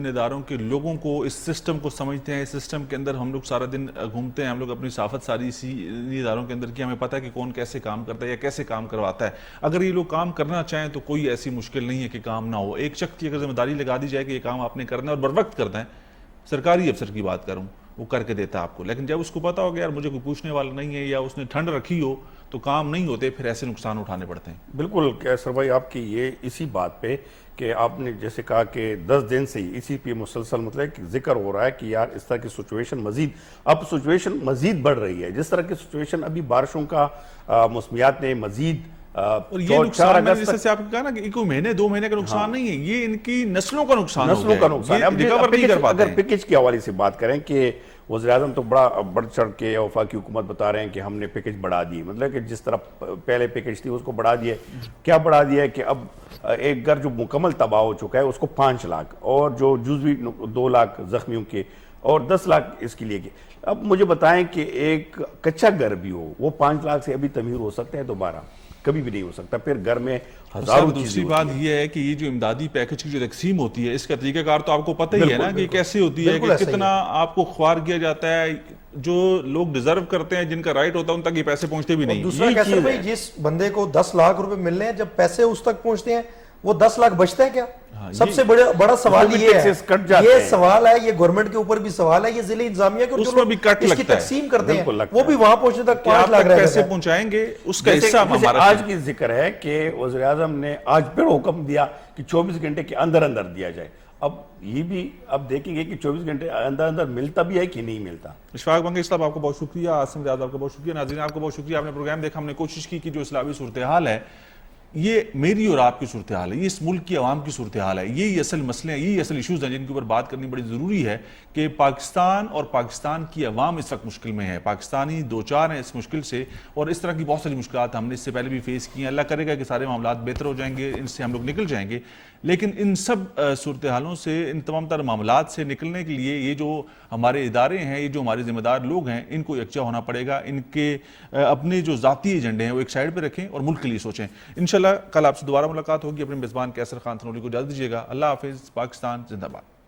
اداروں کے لوگوں کو, اس سسٹم کو سمجھتے ہیں. اس سسٹم کے اندر ہم لوگ سارا دن گھومتے ہیں, ہم لوگ اپنی صافت ساری اسی اداروں کے اندر کی, ہمیں پتہ ہے کہ کون کیسے کام کرتا ہے یا کیسے کام کرواتا ہے. اگر یہ لوگ کام کرنا چاہیں تو کوئی ایسی مشکل نہیں ہے کہ کام نہ ہو. ایک شخص کی اگر ذمہ داری لگا دی جائے کہ یہ کام آپ نے کرنا ہے اور بر وقت کرنا ہے, سرکاری افسر کی بات کروں, وہ کر کے دیتا آپ کو. لیکن جب اس کو پتا ہو کہ یار مجھے کوئی پوچھنے والا نہیں ہے, یا اس نے ٹھنڈ رکھی ہو, تو کام نہیں ہوتے, پھر ایسے نقصان اٹھانے پڑتے ہیں. بالکل کیسر بھائی, آپ کی یہ اسی بات پہ کہ آپ نے جیسے کہا کہ 10 دن سے اسی پہ مسلسل مطلب ذکر ہو رہا ہے کہ یار اس طرح کی سچویشن مزید بڑھ رہی ہے. جس طرح کی سچویشن ابھی بارشوں کا موسمیات نے مزید, اور یہ نقصان میں جیسے آپ نے کہا نا کہ 1 مہینے 2 مہینے کا نقصان نہیں ہے, یہ ان کی نسلوں کا نقصان ہے. اگر پیکج کے حوالے سے بات کریں کہ وزیراعظم تو بڑا بڑھ چڑھ کے وفاقی حکومت بتا رہے ہیں کہ ہم نے پیکج بڑھا دی, مطلب کہ جس طرح پہلے پیکج تھی اس کو بڑھا دیا. کیا بڑھا دیا ہے کہ اب ایک گھر جو مکمل تباہ ہو چکا ہے اس کو 5 لاکھ, اور جو جزوی 2 لاکھ زخمیوں کے, اور 10 لاکھ اس کے لیے. اب مجھے بتائیں کہ ایک کچا گھر بھی ہو, وہ 5 لاکھ سے ابھی تعمیر ہو سکتا ہے دوبارہ؟ کبھی بھی نہیں ہو سکتا. پھر گھر میں ہزاروں. دوسری بات یہ ہے کہ یہ جو امدادی پیکج کی جو تقسیم ہوتی ہے, اس کا طریقہ کار تو آپ کو پتہ ہی ہے نا کہ کیسے ہوتی ہے, کہ کتنا آپ کو خوار کیا جاتا ہے. جو لوگ ڈیزرو کرتے ہیں, جن کا رائٹ ہوتا ہے, ان تک یہ پیسے پہنچتے بھی نہیں. دوسرا کیسے بھائی, جس بندے کو 10 لاکھ روپے مل رہے ہیں, جب پیسے اس تک پہنچتے ہیں وہ 10 لاکھ بچتے ہیں کیا؟ ہاں، سب سے بڑا سوال بھی یہ ہے، taxes کٹ جاتے یہ ہیں۔ سوال ہے، یہ گورنمنٹ کے اوپر بھی سوال ہے، یہ ضلع انتظامیہ کے، اور اس جو میں لوگ بھی کٹ اس کی لگتا ہے، تقسیم کرتے ہیں بالکل لگتا وہ ہے۔ بھی وہاں پہنچنے تک کہ 5 آپ لاکھ تک رہ پیسے جاتے ہیں۔ پہنچائیں گے اس کا جیسے حصہ ہمارا آج کی ذکر ہے کہ وزیر اعظم نے آج پھر حکم دیا کہ 24 گھنٹے کے اندر اندر دیا جائے۔ اب یہ بھی اب دیکھیں گے کہ 24 گھنٹے اندر اندر ملتا بھی ہے کہ نہیں ملتا۔ اشفاق بنگی صاحب آپ کو بہت شکریہ، عاصم ریاض آپ کا بہت شکریہ، ناظرین آپ کو بہت شکریہ، آپ نے پروگرام دیکھا، ہم نے کوشش کی کہ جو اسلامی صورتحال ہے یہ میری اور آپ کی صورتحال ہے، یہ اس ملک کی عوام کی صورتحال ہے، یہی اصل مسئلے ہیں، یہی اصل ایشوز ہیں جن کے اوپر بات کرنی بڑی ضروری ہے کہ پاکستان اور پاکستان کی عوام اس وقت مشکل میں ہے، پاکستانی دوچار ہیں اس مشکل سے، اور اس طرح کی بہت ساری مشکلات ہم نے اس سے پہلے بھی فیس کی ہیں۔ اللہ کرے گا کہ سارے معاملات بہتر ہو جائیں گے، ان سے ہم لوگ نکل جائیں گے، لیکن ان سب صورتحالوں سے، ان تمام تر معاملات سے نکلنے کے لیے یہ جو ہمارے ادارے ہیں، یہ جو ہمارے ذمہ دار لوگ ہیں، ان کو یکجا ہونا پڑے گا، ان کے اپنے جو ذاتی ایجنڈے ہیں وہ ایک سائڈ پہ رکھیں اور ملک کے لیے سوچیں۔ انشاءاللہ کل آپ سے دوبارہ ملاقات ہوگی، اپنے میزبان کیسر خان تھنولی کو اجازت دیجیے گا۔ اللہ حافظ، پاکستان زندہ باد۔